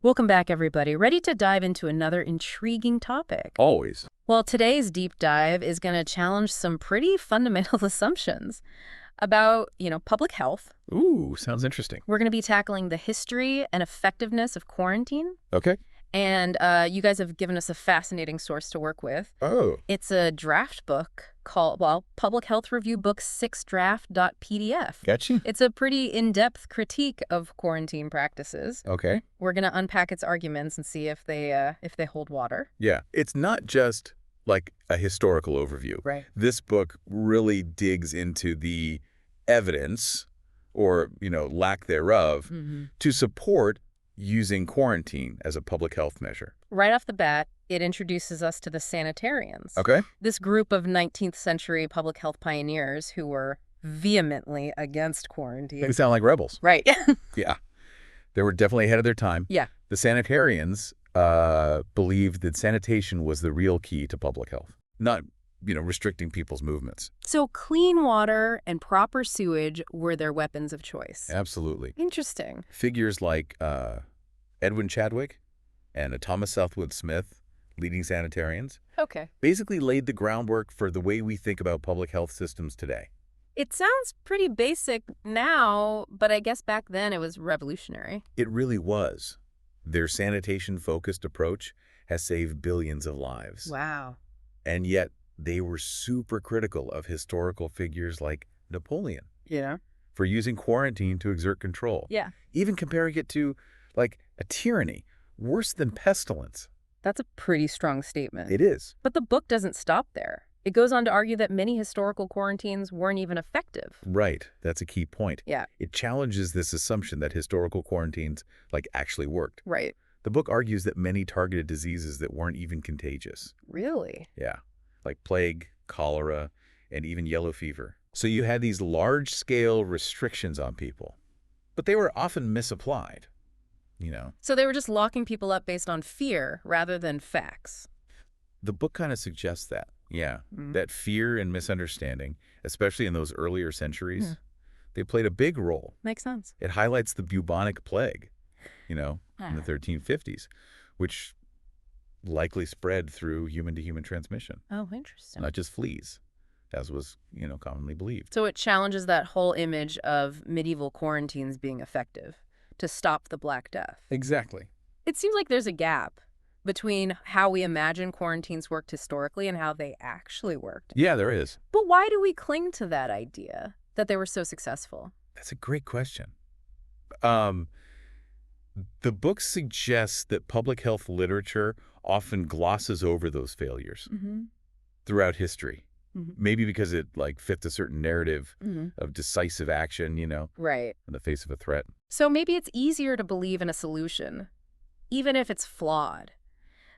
Welcome back, everybody. Ready to dive into another intriguing topic? Always. Well, today's deep dive is going to challenge some pretty fundamental assumptions about, public health. Ooh, sounds interesting. We're going to be tackling the history and effectiveness of quarantine. Okay. And you guys have given us a fascinating source to work with. Oh. It's a draft book called, Public Health Review Book 6 Draft.pdf. Gotcha. It's a pretty in-depth critique of quarantine practices. Okay. We're going to unpack its arguments and see if they hold water. Yeah. It's not just like a historical overview. Right. This book really digs into the evidence or, lack thereof to support using quarantine as a public health measure. Right off the bat, it introduces us to the sanitarians. Okay. This group of 19th century public health pioneers who were vehemently against quarantine. They sound like rebels. Right. Yeah. They were definitely ahead of their time. Yeah. The sanitarians believed that sanitation was the real key to public health, not, restricting people's movements. So clean water and proper sewage were their weapons of choice. Absolutely. Interesting. Figures like Edwin Chadwick and Thomas Southwood Smith, leading sanitarians, Okay. basically laid the groundwork for the way we think about public health systems today. It sounds pretty basic now, but I guess back then it was revolutionary. It really was. Their sanitation-focused approach has saved billions of lives. Wow. And yet they were super critical of historical figures like Napoleon for using quarantine to exert control. Yeah. Even comparing it to, like, a tyranny, worse than pestilence. That's a pretty strong statement. It is. But the book doesn't stop there. It goes on to argue that many historical quarantines weren't even effective. Right. That's a key point. Yeah. It challenges this assumption that historical quarantines, actually worked. Right. The book argues that many targeted diseases that weren't even contagious. Really? Yeah. Like plague, cholera, and even yellow fever. So you had these large-scale restrictions on people, but they were often misapplied, So they were just locking people up based on fear rather than facts. The book kind of suggests that. Yeah. That fear and misunderstanding, especially in those earlier centuries, they played a big role. Makes sense. It highlights the bubonic plague, in the 1350s, which likely spread through human-to-human transmission, Oh, interesting. not just fleas, as was, commonly believed. So it challenges that whole image of medieval quarantines being effective to stop the Black Death. Exactly. It seems like there's a gap between how we imagine quarantines worked historically and how they actually worked. Yeah, there is. But why do we cling to that idea that they were so successful? That's a great question. The book suggests that public health literature often glosses over those failures throughout history. Maybe because it fits a certain narrative of decisive action, Right. in the face of a threat. So maybe it's easier to believe in a solution, even if it's flawed,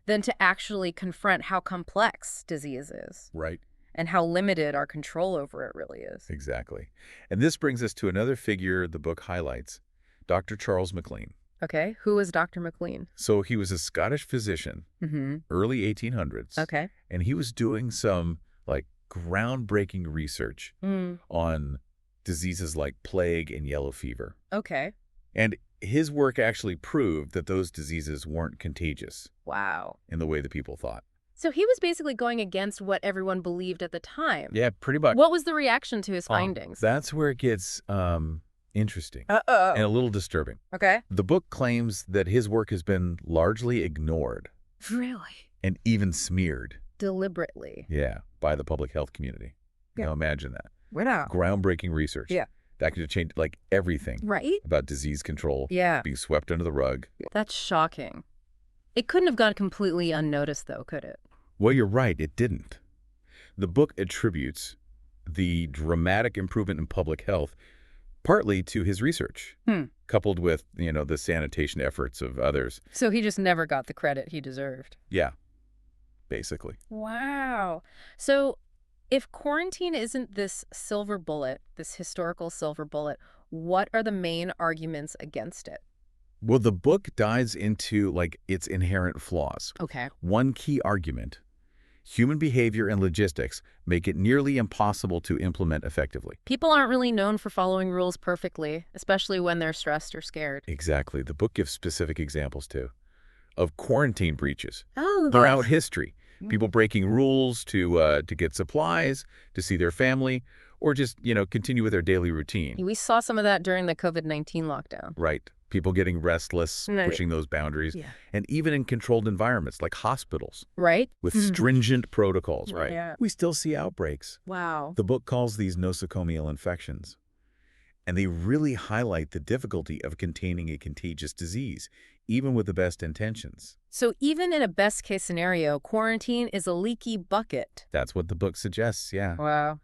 than to actually confront how complex disease is Right. and how limited our control over it really is. Exactly. And this brings us to another figure the book highlights, Dr. Charles MacLean. Okay, who is Dr. MacLean? So he was a Scottish physician, early 1800s. Okay. And he was doing some groundbreaking research on diseases like plague and yellow fever. Okay. And his work actually proved that those diseases weren't contagious Wow. in the way that people thought. So he was basically going against what everyone believed at the time. Yeah, pretty much. What was the reaction to his findings? That's where it gets interesting Uh-oh. and a little disturbing. Okay. The book claims that his work has been largely ignored Really? and even smeared. Deliberately. Yeah, by the public health community. Yeah. Now imagine that. Wow. Groundbreaking research. Yeah. That could have changed everything Right? about disease control Yeah. being swept under the rug. That's shocking. It couldn't have gone completely unnoticed, though, could it? Well, you're right, it didn't. The book attributes the dramatic improvement in public health partly to his research, coupled with, the sanitation efforts of others. So he just never got the credit he deserved. Yeah, basically. Wow. So if quarantine isn't this silver bullet, this historical silver bullet, what are the main arguments against it? Well, the book dives into, its inherent flaws. Okay. One key argument Human behavior and logistics make it nearly impossible to implement effectively. People aren't really known for following rules perfectly, especially when they're stressed or scared. Exactly. The book gives specific examples, too, of quarantine breaches Oh, throughout history. People breaking rules to get supplies, to see their family, or just, continue with their daily routine. we saw some of that during the COVID-19 lockdown. Right. People getting restless, Right. pushing those boundaries, Yeah. and even in controlled environments like hospitals Right? with stringent protocols, right? Yeah. We still see outbreaks. Wow. The book calls these nosocomial infections, and they really highlight the difficulty of containing a contagious disease, even with the best intentions. So even in a best-case scenario, quarantine is a leaky bucket. That's what the book suggests, yeah. Wow.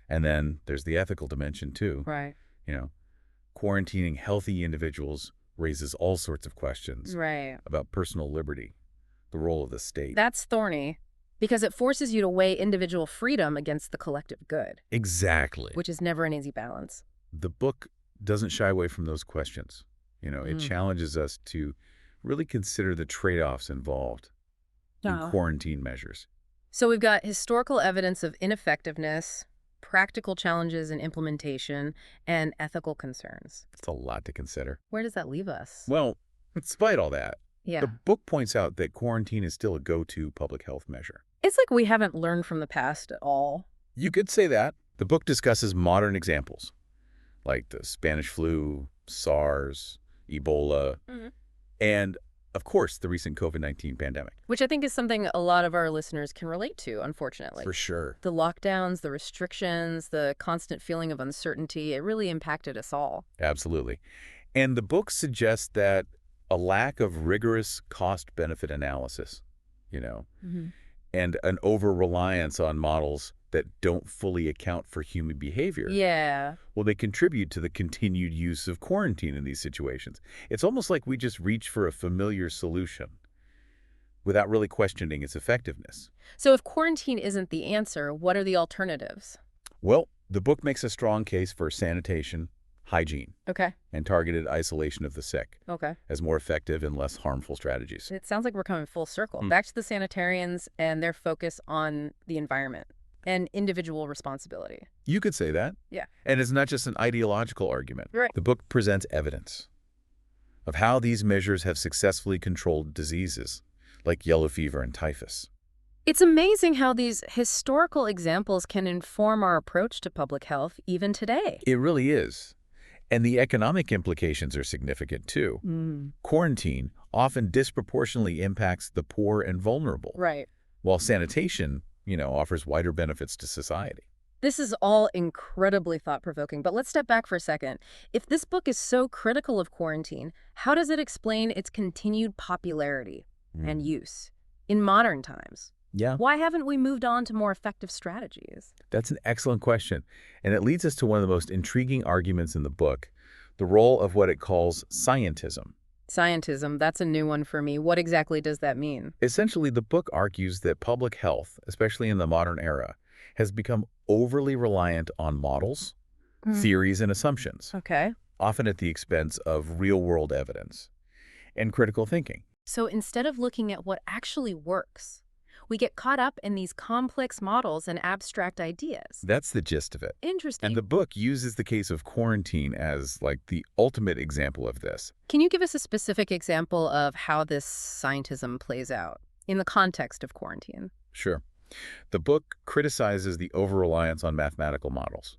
And then there's the ethical dimension, too. Right. You know, quarantining healthy individuals raises all sorts of questions Right. about personal liberty, the role of the state. That's thorny because it forces you to weigh individual freedom against the collective good, Exactly. which is never an easy balance. The book doesn't shy away from those questions. It challenges us to really consider the trade-offs involved in quarantine measures. So we've got historical evidence of ineffectiveness, practical challenges in implementation, and ethical concerns. It's a lot to consider. Where does that leave us? Well, despite all that, Yeah. the book points out that quarantine is still a go-to public health measure. It's like we haven't learned from the past at all. You could say that. The book discusses modern examples, like the Spanish flu, SARS, Ebola, and, of course, the recent COVID-19 pandemic. Which I think is something a lot of our listeners can relate to, unfortunately. For sure. The lockdowns, the restrictions, the constant feeling of uncertainty, it really impacted us all. Absolutely. And the book suggests that a lack of rigorous cost-benefit analysis, and an over-reliance on models that don't fully account for human behavior. Yeah. Well, they contribute to the continued use of quarantine in these situations. It's almost like we just reach for a familiar solution without really questioning its effectiveness. So if quarantine isn't the answer, what are the alternatives? Well, the book makes a strong case for sanitation, hygiene, Okay. and targeted isolation of the sick Okay. as more effective and less harmful strategies. It sounds like we're coming full circle. Back to the sanitarians and their focus on the environment and individual responsibility. You could say that. Yeah. And it's not just an ideological argument. Right. The book presents evidence of how these measures have successfully controlled diseases like yellow fever and typhus. It's amazing how these historical examples can inform our approach to public health even today. It really is. And the economic implications are significant, too. Quarantine often disproportionately impacts the poor and vulnerable, Right. while sanitation, offers wider benefits to society. This is all incredibly thought-provoking, but let's step back for a second. If this book is so critical of quarantine, how does it explain its continued popularity and use in modern times? Yeah, Why haven't we moved on to more effective strategies? that's an excellent question. And it leads us to one of the most intriguing arguments in the book, the role of what it calls scientism. Scientism, that's a new one for me. What exactly does that mean? Essentially, the book argues that public health, especially in the modern era, has become overly reliant on models, theories, and assumptions, Okay. often at the expense of real-world evidence and critical thinking. So instead of looking at what actually works, we get caught up in these complex models and abstract ideas. That's the gist of it. Interesting. And the book uses the case of quarantine as, the ultimate example of this. Can you give us a specific example of how this scientism plays out in the context of quarantine? Sure. The book criticizes the over-reliance on mathematical models,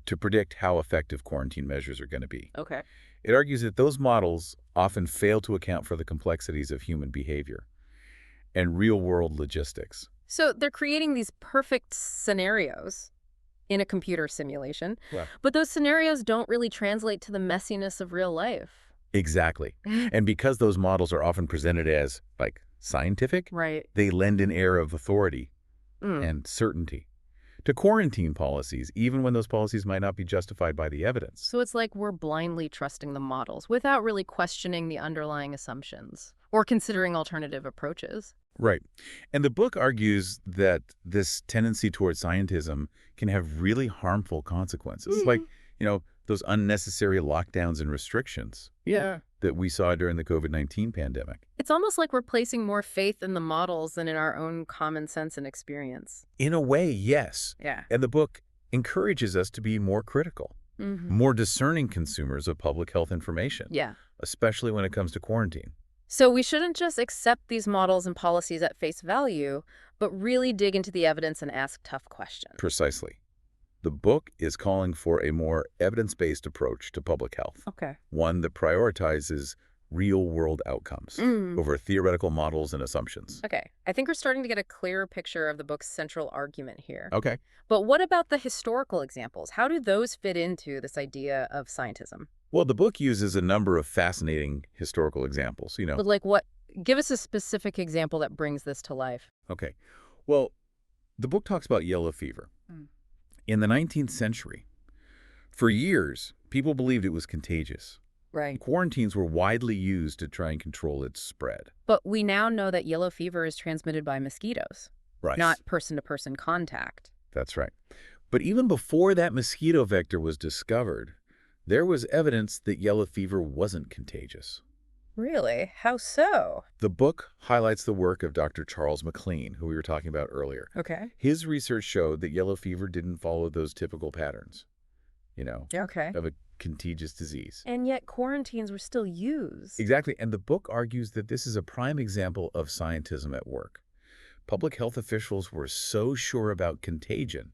to predict how effective quarantine measures are going to be. Okay. It argues that those models often fail to account for the complexities of human behavior and real-world logistics. So they're creating these perfect scenarios in a computer simulation, Well, but those scenarios don't really translate to the messiness of real life. exactly. And because those models are often presented as, scientific, Right. they lend an air of authority and certainty to quarantine policies, even when those policies might not be justified by the evidence. So it's like we're blindly trusting the models without really questioning the underlying assumptions or considering alternative approaches. Right. And the book argues that this tendency towards scientism can have really harmful consequences. The those unnecessary lockdowns and restrictions that we saw during the COVID-19 pandemic. It's almost like we're placing more faith in the models than in our own common sense and experience. In a way, yes. Yeah. And the book encourages us to be more critical, more discerning consumers of public health information, Yeah. especially when it comes to quarantine. So we shouldn't just accept these models and policies at face value, but really dig into the evidence and ask tough questions. Precisely. The book is calling for a more evidence-based approach to public health, Okay. one that prioritizes real-world outcomes over theoretical models and assumptions. Okay. I think we're starting to get a clearer picture of the book's central argument here. Okay. But what about the historical examples? How do those fit into this idea of scientism? Well, the book uses a number of fascinating historical examples, But like what? Give us a specific example that brings this to life. Okay. Well, the book talks about yellow fever. In the 19th century, for years, people believed it was contagious. Right. Quarantines were widely used to try and control its spread. But we now know that yellow fever is transmitted by mosquitoes, Right. not person-to-person contact. That's right. But even before that mosquito vector was discovered, there was evidence that yellow fever wasn't contagious. Really? How so? The book highlights the work of Dr. Charles McLean, who we were talking about earlier. Okay. His research showed that yellow fever didn't follow those typical patterns, Okay. of a contagious disease. And yet quarantines were still used. Exactly. And the book argues that this is a prime example of scientism at work. Public health officials were so sure about contagion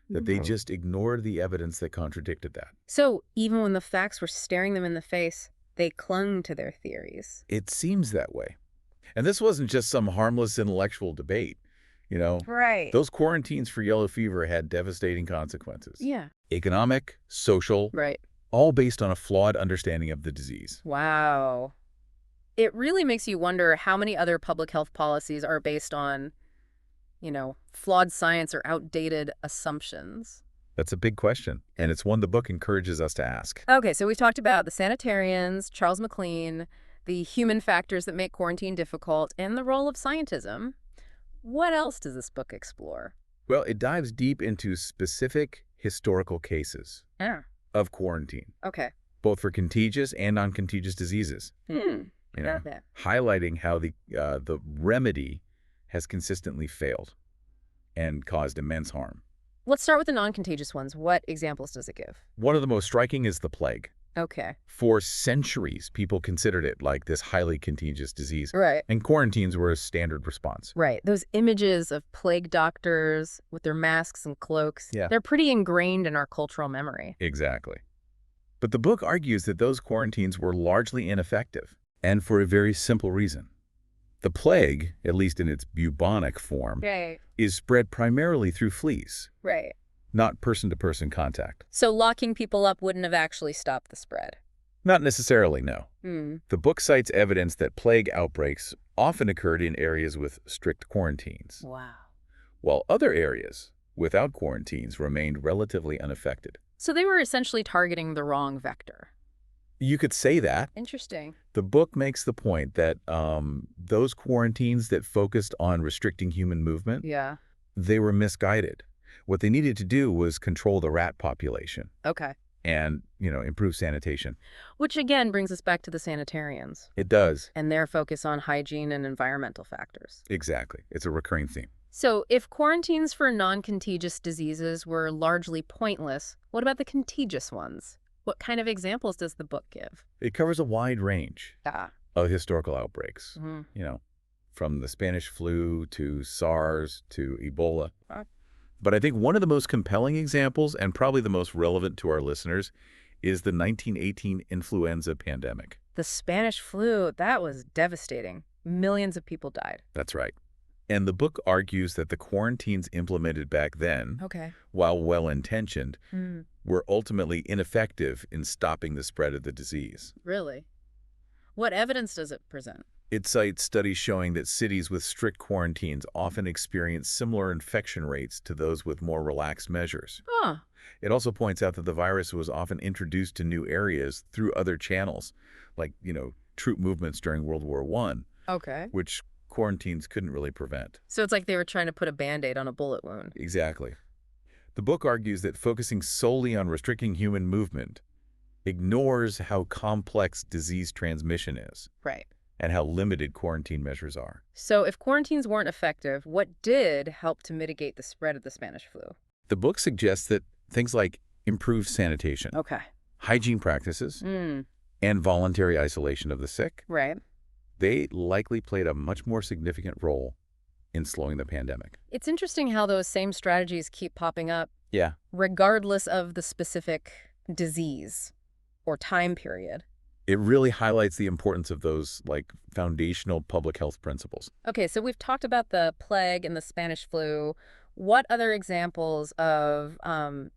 that they just ignored the evidence that contradicted that. So even when the facts were staring them in the face, they clung to their theories. It seems that way. And this wasn't just some harmless intellectual debate. Right. Those quarantines for yellow fever had devastating consequences. Yeah. Economic, social, Right. all based on a flawed understanding of the disease. Wow. It really makes you wonder how many other public health policies are based on, flawed science or outdated assumptions. That's a big question, and it's one the book encourages us to ask. Okay, so we've talked about the sanitarians, Charles McLean, the human factors that make quarantine difficult, and the role of scientism. What else does this book explore? Well, it dives deep into specific historical cases of quarantine, Okay. both for contagious and non-contagious diseases. Highlighting how the remedy has consistently failed and caused immense harm. Let's start with the non-contagious ones. What examples does it give? One of the most striking is the plague. Okay. For centuries, people considered it like this highly contagious disease, Right. and quarantines were a standard response. Right. Those images of plague doctors with their masks and cloaks, Yeah. they're pretty ingrained in our cultural memory. Exactly. But the book argues that those quarantines were largely ineffective, and for a very simple reason. The plague, at least in its bubonic form, Right. is spread primarily through fleas, Right. not person-to-person contact. So locking people up wouldn't have actually stopped the spread. Not necessarily, no. Hmm. The book cites evidence that plague outbreaks often occurred in areas with strict quarantines, Wow. while other areas without quarantines remained relatively unaffected. So they were essentially targeting the wrong vector. You could say that. Interesting. The book makes the point that those quarantines that focused on restricting human movement, Yeah. they were misguided. What they needed to do was control the rat population Okay. and, improve sanitation. Which again brings us back to the sanitarians It does. and their focus on hygiene and environmental factors. Exactly. It's a recurring theme. So if quarantines for non-contagious diseases were largely pointless, what about the contagious ones? What kind of examples does the book give? It covers a wide range of historical outbreaks, from the Spanish flu to SARS to Ebola. But I think one of the most compelling examples, and probably the most relevant to our listeners, is the 1918 influenza pandemic. The Spanish flu, that was devastating. Millions of people died. That's right. And the book argues that the quarantines implemented back then, Okay. while well-intentioned, were ultimately ineffective in stopping the spread of the disease. Really? What evidence does it present? It cites studies showing that cities with strict quarantines often experience similar infection rates to those with more relaxed measures. Huh. It also points out that the virus was often introduced to new areas through other channels, like, troop movements during World War I, Okay. which quarantines couldn't really prevent. So it's like they were trying to put a Band-Aid on a bullet wound. Exactly. The book argues that focusing solely on restricting human movement ignores how complex disease transmission is Right. and how limited quarantine measures are. So if quarantines weren't effective, what did help to mitigate the spread of the Spanish flu? The book suggests that things like improved sanitation, Okay. hygiene practices, Mm, and voluntary isolation of the sick, right. they likely played a much more significant role in slowing the pandemic. It's interesting how those same strategies keep popping up Yeah. regardless of the specific disease or time period. It really highlights the importance of those, foundational public health principles. Okay, so we've talked about the plague and the Spanish flu. What other examples of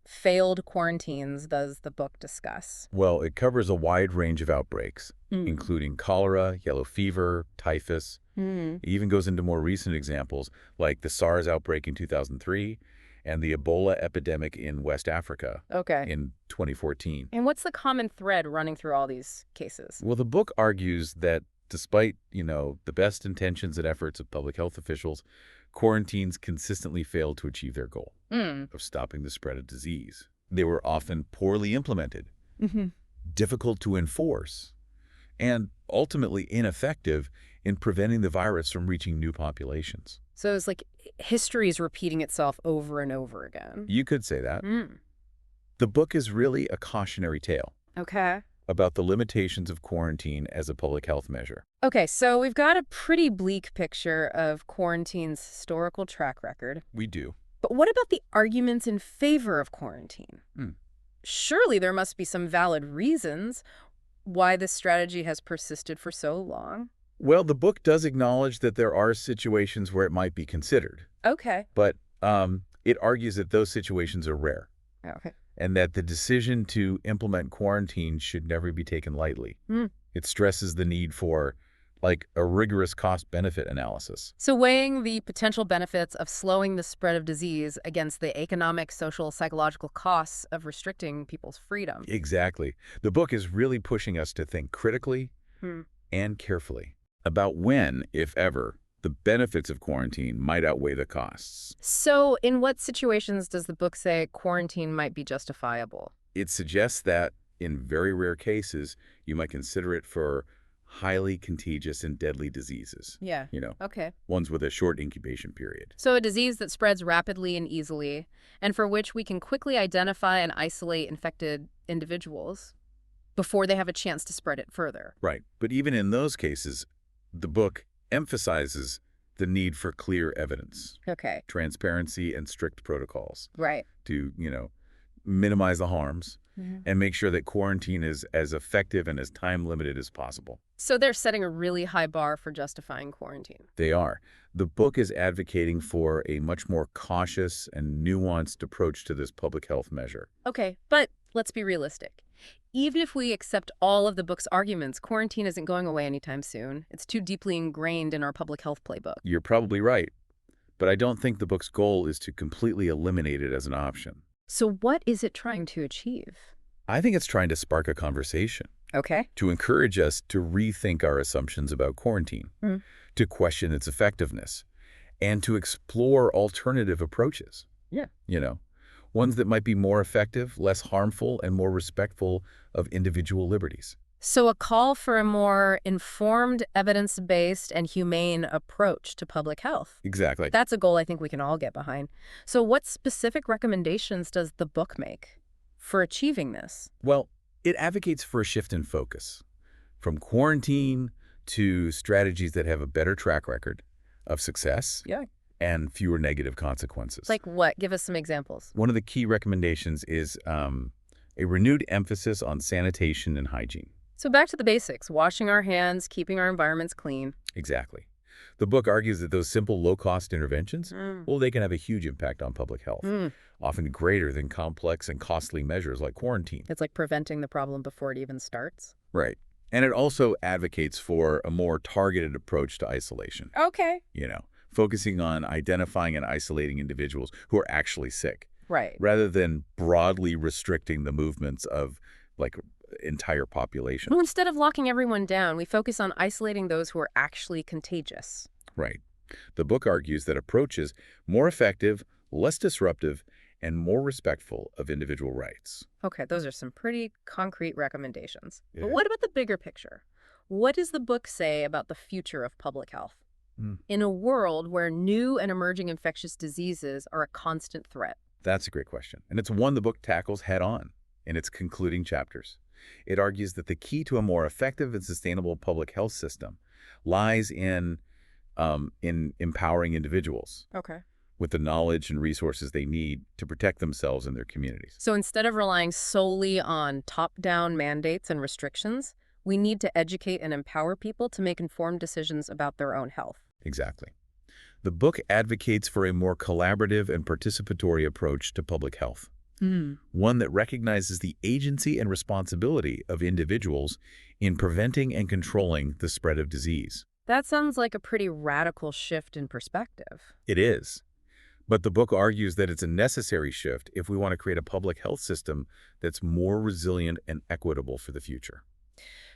failed quarantines does the book discuss? Well, it covers a wide range of outbreaks, Mm. including cholera, yellow fever, typhus. Mm. It even goes into more recent examples, like the SARS outbreak in 2003 and the Ebola epidemic in West Africa Okay. in 2014. And what's the common thread running through all these cases? Well, the book argues that despite, the best intentions and efforts of public health officials, quarantines consistently failed to achieve their goal Mm. of stopping the spread of disease. They were often poorly implemented, Mm-hmm. difficult to enforce, and ultimately ineffective in preventing the virus from reaching new populations. So it's like history is repeating itself over and over again. You could say that. Mm. The book is really a cautionary tale Okay. about the limitations of quarantine as a public health measure. Okay, so we've got a pretty bleak picture of quarantine's historical track record. We do. But what about the arguments in favor of quarantine? Hmm. Surely there must be some valid reasons why this strategy has persisted for so long. Well, the book does acknowledge that there are situations where it might be considered, Okay. but it argues that those situations are rare Okay. and that the decision to implement quarantine should never be taken lightly. Hmm. It stresses the need for, a rigorous cost-benefit analysis. So weighing the potential benefits of slowing the spread of disease against the economic, social, psychological costs of restricting people's freedom. Exactly. The book is really pushing us to think critically Hmm. and carefully about when, if ever, the benefits of quarantine might outweigh the costs. So in what situations does the book say quarantine might be justifiable? It suggests that, in very rare cases, you might consider it for highly contagious and deadly diseases. Yeah. Okay. Ones with a short incubation period. So a disease that spreads rapidly and easily, and for which we can quickly identify and isolate infected individuals before they have a chance to spread it further. Right. But even in those cases, the book emphasizes the need for clear evidence, Okay. transparency, and strict protocols Right. to, minimize the harms Mhm. and make sure that quarantine is as effective and as time-limited as possible. So they're setting a really high bar for justifying quarantine. They are. The book is advocating for a much more cautious and nuanced approach to this public health measure. Okay, but let's be realistic. Even if we accept all of the book's arguments, quarantine isn't going away anytime soon. It's too deeply ingrained in our public health playbook. You're probably right, but I don't think the book's goal is to completely eliminate it as an option. So what is it trying to achieve? I think it's trying to spark a conversation, Okay. to encourage us to rethink our assumptions about quarantine, Mm. to question its effectiveness, and to explore alternative approaches. Yeah. Ones that might be more effective, less harmful, and more respectful of individual liberties. So a call for a more informed, evidence-based, and humane approach to public health. Exactly. That's a goal I think we can all get behind. So what specific recommendations does the book make for achieving this? Well, it advocates for a shift in focus, from quarantine to strategies that have a better track record of success Yeah. and fewer negative consequences. Like what? Give us some examples. One of the key recommendations is a renewed emphasis on sanitation and hygiene. So back to the basics, washing our hands, keeping our environments clean. Exactly. The book argues that those simple, low-cost interventions, Mm. well, they can have a huge impact on public health, Mm. often greater than complex and costly measures like quarantine. It's like preventing the problem before it even starts. Right. And it also advocates for a more targeted approach to isolation, Okay. focusing on identifying and isolating individuals who are actually sick, Right. rather than broadly restricting the movements of, entire population. Well, instead of locking everyone down, we focus on isolating those who are actually contagious. Right. The book argues that approaches more effective, less disruptive, and more respectful of individual rights. Okay, those are some pretty concrete recommendations. But Yeah. what about the bigger picture? What does the book say about the future of public health? Mm. In a world where new and emerging infectious diseases are a constant threat. That's a great question, and it's one the book tackles head-on in its concluding chapters. It argues that the key to a more effective and sustainable public health system lies in empowering individuals Okay. with the knowledge and resources they need to protect themselves and their communities. So instead of relying solely on top-down mandates and restrictions, we need to educate and empower people to make informed decisions about their own health. Exactly. The book advocates for a more collaborative and participatory approach to public health, one that recognizes the agency and responsibility of individuals in preventing and controlling the spread of disease. That sounds like a pretty radical shift in perspective. It is. But the book argues that it's a necessary shift if we want to create a public health system that's more resilient and equitable for the future.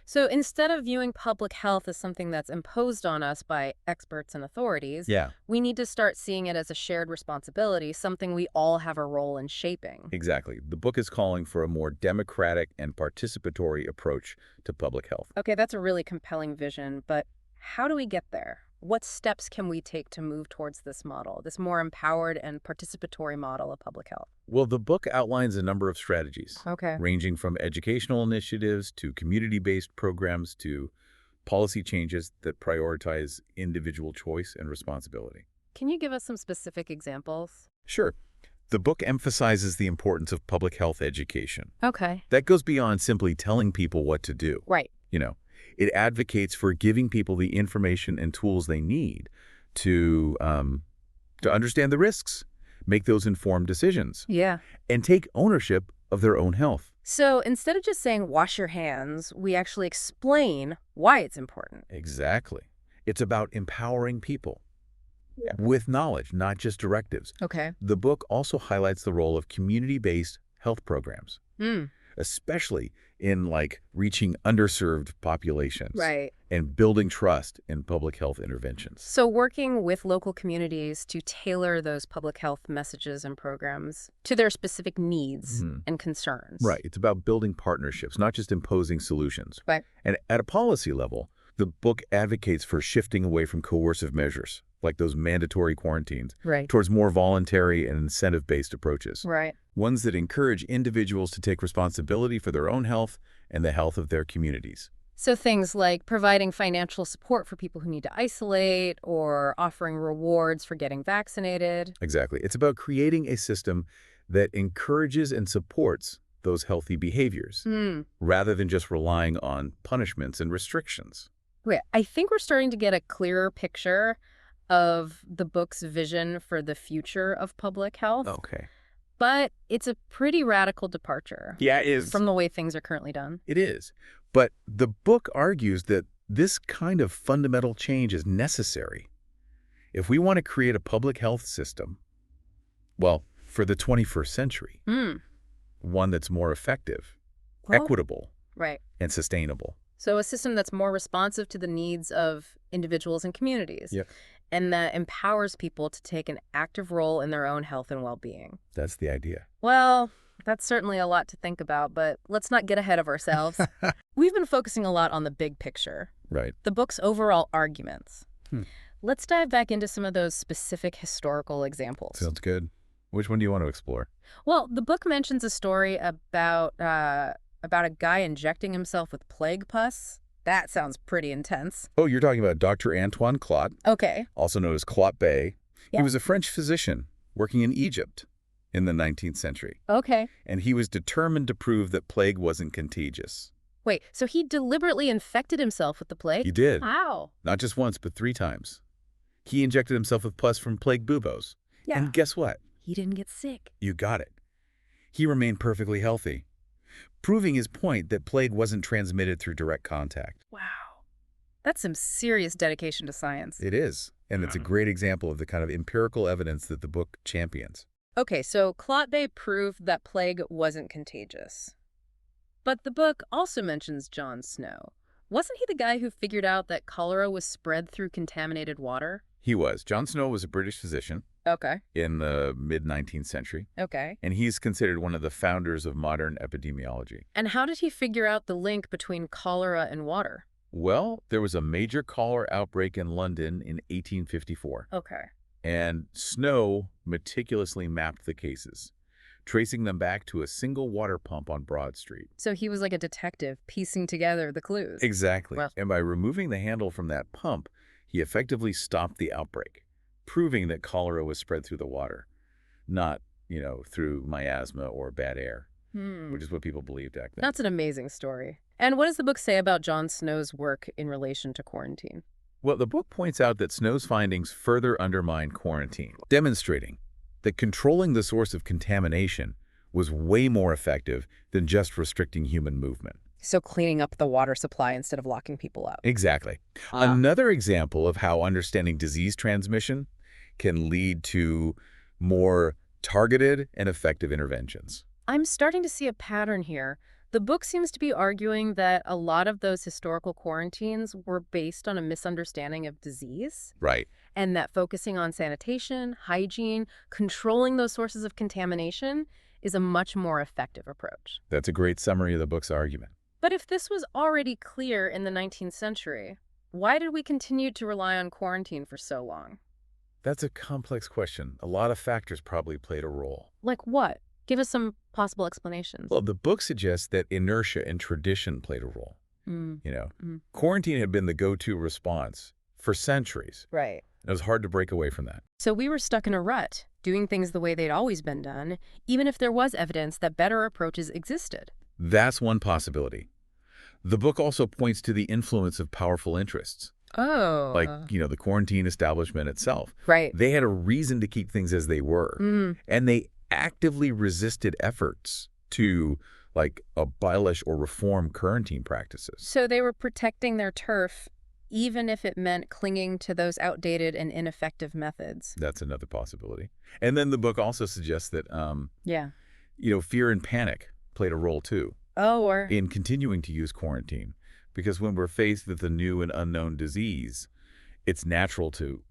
So instead of viewing public health as something that's imposed on us by experts and authorities, we need to start seeing it as a shared responsibility, something we all have a role in shaping. Exactly. The book is calling for a more democratic and participatory approach to public health. Okay, that's a really compelling vision, but how do we get there? What steps can we take to move towards this model, this more empowered and participatory model of public health? Well, the book outlines a number of strategies, Okay. ranging from educational initiatives to community-based programs to policy changes that prioritize individual choice and responsibility. Can you give us some specific examples? Sure. The book emphasizes the importance of public health education. Okay. That goes beyond simply telling people what to do. Right. It advocates for giving people the information and tools they need to understand the risks, make those informed decisions, Yeah. and take ownership of their own health. So instead of just saying wash your hands, we actually explain why it's important. Exactly. It's about empowering people with knowledge, not just directives. Okay. The book also highlights the role of community-based health programs, Mm. especially in reaching underserved populations Right. and building trust in public health interventions. So working with local communities to tailor those public health messages and programs to their specific needs and concerns. Right. It's about building partnerships, not just imposing solutions. Right. And at a policy level, the book advocates for shifting away from coercive measures, like those mandatory quarantines, Right. towards more voluntary and incentive-based approaches. Right. Ones that encourage individuals to take responsibility for their own health and the health of their communities. So things like providing financial support for people who need to isolate or offering rewards for getting vaccinated. Exactly. It's about creating a system that encourages and supports those healthy behaviors, rather than just relying on punishments and restrictions. Wait, I think we're starting to get a clearer picture of the book's vision for the future of public health. Okay. But it's a pretty radical departure Yeah, it is. from the way things are currently done. It is. But the book argues that this kind of fundamental change is necessary. If we want to create a public health system, well, for the 21st century, one that's more effective, Well, equitable, right. and sustainable. So a system that's more responsive to the needs of individuals and communities. Yeah. And that empowers people to take an active role in their own health and well-being. That's the idea. Well, that's certainly a lot to think about, but let's not get ahead of ourselves. We've been focusing a lot on the big picture, Right. the book's overall arguments. Let's dive back into some of those specific historical examples. Sounds good. Which one do you want to explore? Well, the book mentions a story about a guy injecting himself with plague pus. That sounds pretty intense. Oh, you're talking about Dr. Antoine Clot, Okay. also known as Clot Bey. Yeah. He was a French physician working in Egypt in the 19th century, Okay. and he was determined to prove that plague wasn't contagious. Wait, so he deliberately infected himself with the plague? He did. Wow. Not just once, but 3 times. He injected himself with pus from plague buboes. Yeah. And guess what? He didn't get sick. You got it. He remained perfectly healthy, proving his point that plague wasn't transmitted through direct contact. Wow. That's some serious dedication to science. It is, and it's a great example of the kind of empirical evidence that the book champions. Okay, so Clot Bey proved that plague wasn't contagious. But the book also mentions John Snow. Wasn't he the guy who figured out that cholera was spread through contaminated water? He was. John Snow was a British physician. Okay. in the mid-19th century, Okay. and he's considered one of the founders of modern epidemiology. And how did he figure out the link between cholera and water? Well, there was a major cholera outbreak in London in 1854, Okay. and Snow meticulously mapped the cases, tracing them back to a single water pump on Broad Street. So he was like a detective piecing together the clues. Exactly. Well, And by removing the handle from that pump, he effectively stopped the outbreak, proving that cholera was spread through the water, not, through miasma or bad air, which is what people believed back then. that's an amazing story. And what does the book say about Jon Snow's work in relation to quarantine? Well, the book points out that Snow's findings further undermine quarantine, demonstrating that controlling the source of contamination was way more effective than just restricting human movement. So cleaning up the water supply instead of locking people up. Exactly. Another example of how understanding disease transmission can lead to more targeted and effective interventions. I'm starting to see a pattern here. The book seems to be arguing that a lot of those historical quarantines were based on a misunderstanding of disease, Right. and that focusing on sanitation, hygiene, controlling those sources of contamination is a much more effective approach. That's a great summary of the book's argument. But if this was already clear in the 19th century, why did we continue to rely on quarantine for so long? That's a complex question. A lot of factors probably played a role. Like what? Give us some possible explanations. Well, the book suggests that inertia and tradition played a role. Quarantine had been the go-to response for centuries. Right. It was hard to break away from that. So we were stuck in a rut, doing things the way they'd always been done, even if there was evidence that better approaches existed. That's one possibility. The book also points to the influence of powerful interests, Oh. like, the quarantine establishment itself. Right. They had a reason to keep things as they were, and they actively resisted efforts to, abolish or reform quarantine practices. So they were protecting their turf, even if it meant clinging to those outdated and ineffective methods. That's another possibility. And then the book also suggests that, Yeah. fear and panic played a role too Or in continuing to use quarantine. Because when we're faced with a new and unknown disease, it's natural to,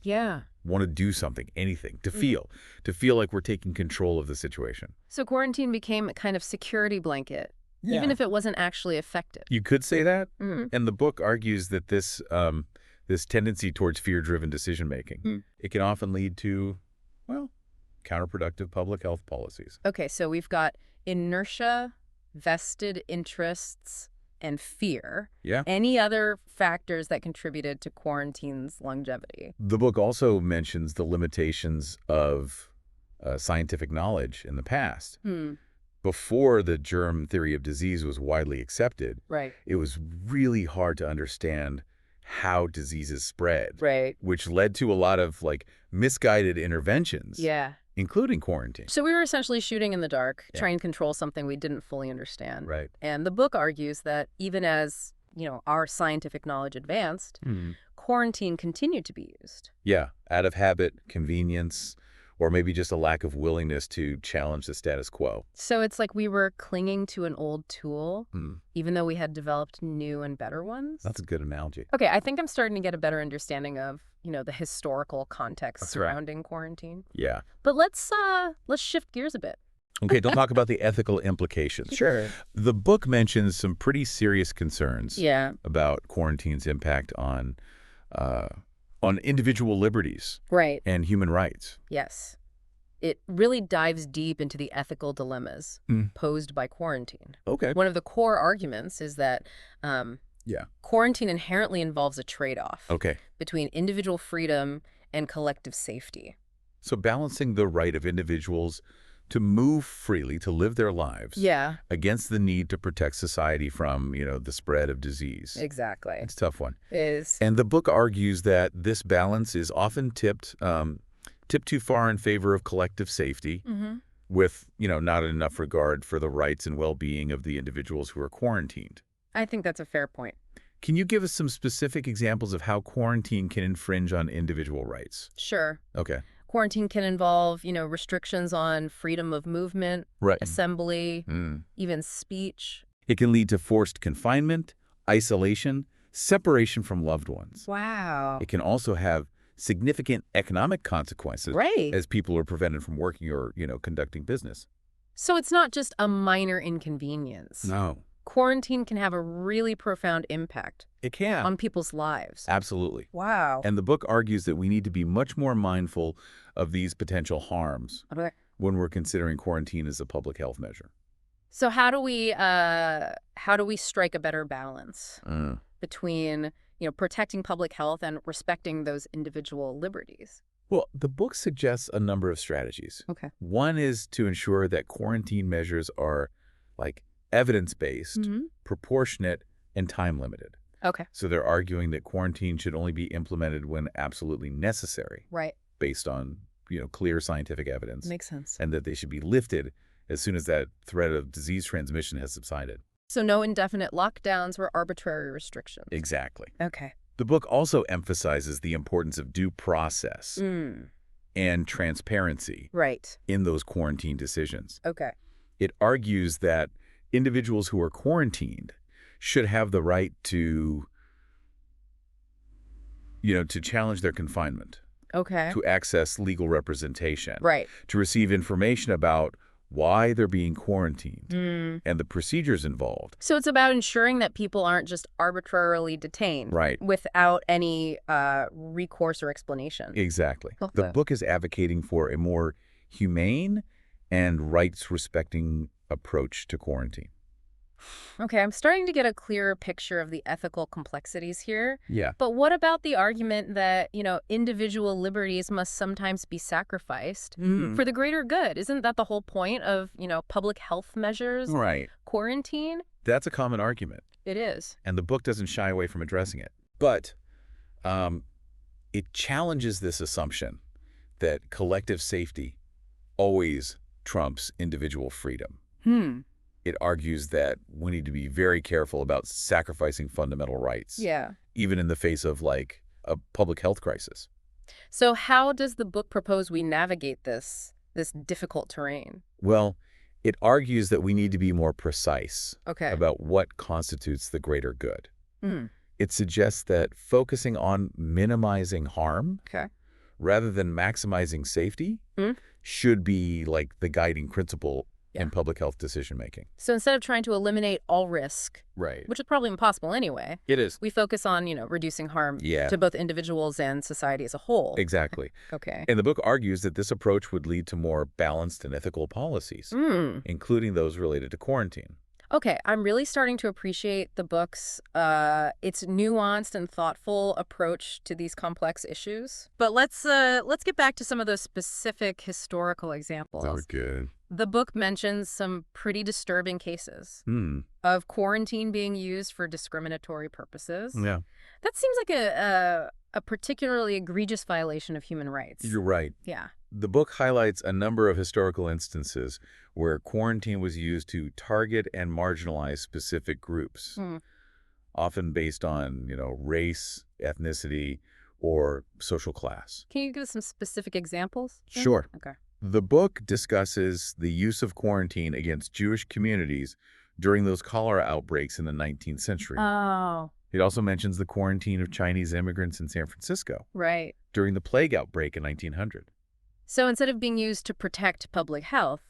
yeah. want to do something, anything, to feel like we're taking control of the situation. So quarantine became a kind of security blanket, even if it wasn't actually effective. You could say that. And the book argues that this tendency towards fear-driven decision-making, it can often lead to, counterproductive public health policies. Okay, so we've got inertia, vested interests, and fear. Yeah. Any other factors that contributed to quarantine's longevity? The book also mentions the limitations of scientific knowledge in the past. Before the germ theory of disease was widely accepted, Right. it was really hard to understand how diseases spread, Right. which led to a lot of misguided interventions, Yeah. including quarantine. So we were essentially shooting in the dark, trying to control something we didn't fully understand. Right. And the book argues that even as, our scientific knowledge advanced, quarantine continued to be used. Yeah, out of habit, convenience, or maybe just a lack of willingness to challenge the status quo. So it's like we were clinging to an old tool, even though we had developed new and better ones. That's a good analogy. Okay, I think I'm starting to get a better understanding of, the historical context surrounding quarantine. Yeah. But let's shift gears a bit. Okay, don't talk about the ethical implications. Sure. The book mentions some pretty serious concerns about quarantine's impact on individual liberties Right. and human rights. Yes. It really dives deep into the ethical dilemmas posed by quarantine. Okay. One of the core arguments is that quarantine inherently involves a trade-off between individual freedom and collective safety. So balancing the right of individuals to move freely, to live their lives, against the need to protect society from, the spread of disease. Exactly. It's a tough one. Is And the book argues that this balance is often tipped too far in favor of collective safety, with, not enough regard for the rights and well-being of the individuals who are quarantined. I think that's a fair point. Can you give us some specific examples of how quarantine can infringe on individual rights? Sure. Okay. Quarantine can involve, restrictions on freedom of movement, assembly, even speech. It can lead to forced confinement, isolation, separation from loved ones. Wow. It can also have significant economic consequences Right. as people are prevented from working or, conducting business. So it's not just a minor inconvenience. No. Quarantine can have a really profound impact It can. on people's lives. Absolutely. Wow. And the book argues that we need to be much more mindful of these potential harms Okay. when we're considering quarantine as a public health measure. So how do we strike a better balance between, protecting public health and respecting those individual liberties? Well, the book suggests a number of strategies. Okay. One is to ensure that quarantine measures are evidence-based, proportionate, and time-limited. Okay. So they're arguing that quarantine should only be implemented when absolutely necessary, Right. based on, clear scientific evidence. Makes sense. And that they should be lifted as soon as that threat of disease transmission has subsided. So no indefinite lockdowns or arbitrary restrictions. Exactly. Okay. The book also emphasizes the importance of due process and transparency Right. in those quarantine decisions. Okay. It argues that individuals who are quarantined should have the right to, to challenge their confinement, Okay. to access legal representation, Right. to receive information about why they're being quarantined and the procedures involved. So it's about ensuring that people aren't just arbitrarily detained. Right. Without any recourse or explanation. Exactly. Okay. The book is advocating for a more humane and rights-respecting approach to quarantine. Okay, I'm starting to get a clearer picture of the ethical complexities here. Yeah. But what about the argument that, individual liberties must sometimes be sacrificed for the greater good? Isn't that the whole point of, public health measures? Right. Quarantine? That's a common argument, It is. and the book doesn't shy away from addressing it. But it challenges this assumption that collective safety always trumps individual freedom. It argues that we need to be very careful about sacrificing fundamental rights, Yeah. even in the face of, a public health crisis. So how does the book propose we navigate this difficult terrain? Well, it argues that we need to be more precise Okay. about what constitutes the greater good. Mm. It suggests that focusing on minimizing harm Okay. rather than maximizing safety should be the guiding principle in public health decision-making. So instead of trying to eliminate all risk, Right. which is probably impossible anyway, It is. we focus on, reducing harm Yeah. to both individuals and society as a whole. Exactly. Okay. And the book argues that this approach would lead to more balanced and ethical policies, including those related to quarantine. Okay, I'm really starting to appreciate the book's its nuanced and thoughtful approach to these complex issues. But let's get back to some of those specific historical examples. good. The book mentions some pretty disturbing cases of quarantine being used for discriminatory purposes. Yeah. That seems like a particularly egregious violation of human rights. You're right. Yeah. The book highlights a number of historical instances where quarantine was used to target and marginalize specific groups, often based on, race, ethnicity, or social class. Can you give us some specific examples? Sure. Okay. The book discusses the use of quarantine against Jewish communities during those cholera outbreaks in the 19th century. Oh. It also mentions the quarantine of Chinese immigrants in San Francisco Right. during the plague outbreak in 1900. So instead of being used to protect public health,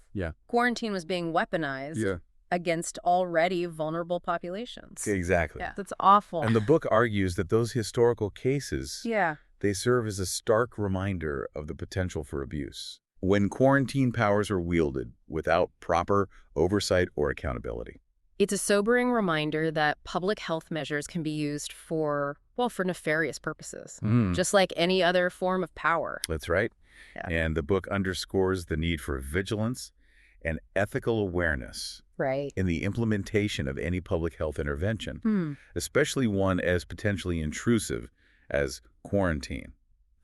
quarantine was being weaponized against already vulnerable populations. Exactly. Yeah, that's awful. And the book argues that those historical cases, Yeah. they serve as a stark reminder of the potential for abuse when quarantine powers are wielded without proper oversight or accountability. It's a sobering reminder that public health measures can be used for nefarious purposes, just like any other form of power. That's right. Yeah. And the book underscores the need for vigilance and ethical awareness in the implementation of any public health intervention, especially one as potentially intrusive as quarantine.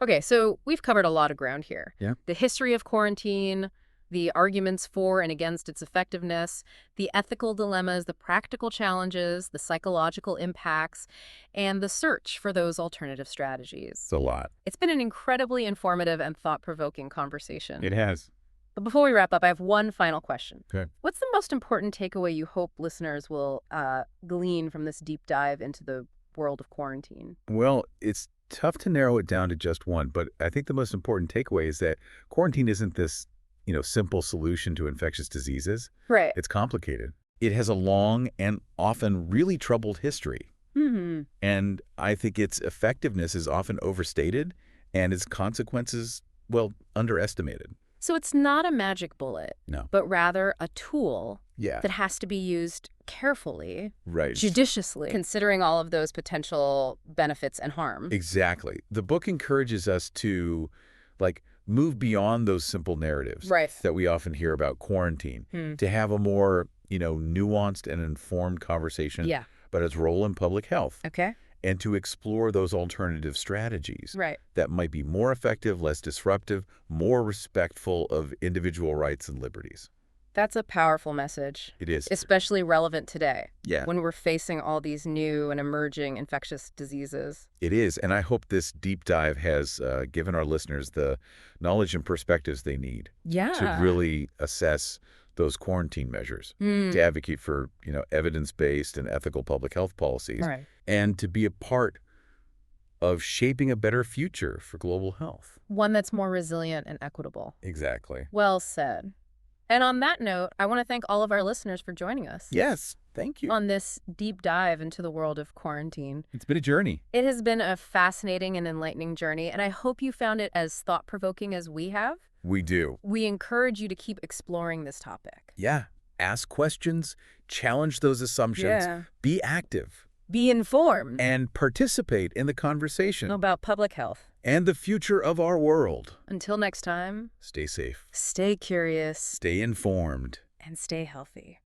Okay, so we've covered a lot of ground here. Yeah. The history of quarantine, the arguments for and against its effectiveness, the ethical dilemmas, the practical challenges, the psychological impacts, and the search for those alternative strategies. It's a lot. It's been an incredibly informative and thought-provoking conversation. It has. But before we wrap up, I have one final question. Okay. What's the most important takeaway you hope listeners will glean from this deep dive into the world of quarantine? Well, it's tough to narrow it down to just one, but I think the most important takeaway is that quarantine isn't this, simple solution to infectious diseases. Right. It's complicated. It has a long and often really troubled history. Hmm. And I think its effectiveness is often overstated and its consequences, well, underestimated. So it's not a magic bullet, No. but rather a tool Yeah. that has to be used carefully, Right. judiciously, considering all of those potential benefits and harms. Exactly. The book encourages us to, move beyond those simple narratives Right. that we often hear about quarantine, to have a more, nuanced and informed conversation Yeah. about its role in public health, Okay. and to explore those alternative strategies Right. that might be more effective, less disruptive, more respectful of individual rights and liberties. That's a powerful message, It is. especially relevant today Yeah, when we're facing all these new and emerging infectious diseases. it is. And I hope this deep dive has given our listeners the knowledge and perspectives they need Yeah. to really assess those quarantine measures, Mm. to advocate for, evidence-based and ethical public health policies, Right. and to be a part of shaping a better future for global health. One that's more resilient and equitable. Exactly. Well said. And on that note, I want to thank all of our listeners for joining us Yes, thank you. on this deep dive into the world of quarantine. It's been a journey. It has been a fascinating and enlightening journey, and I hope you found it as thought-provoking as we have. We do. We encourage you to keep exploring this topic. Yeah. Ask questions, challenge those assumptions, be active, Be informed and participate in the conversation about public health. and the future of our world. Until next time, Stay safe, stay curious stay informed. and stay healthy.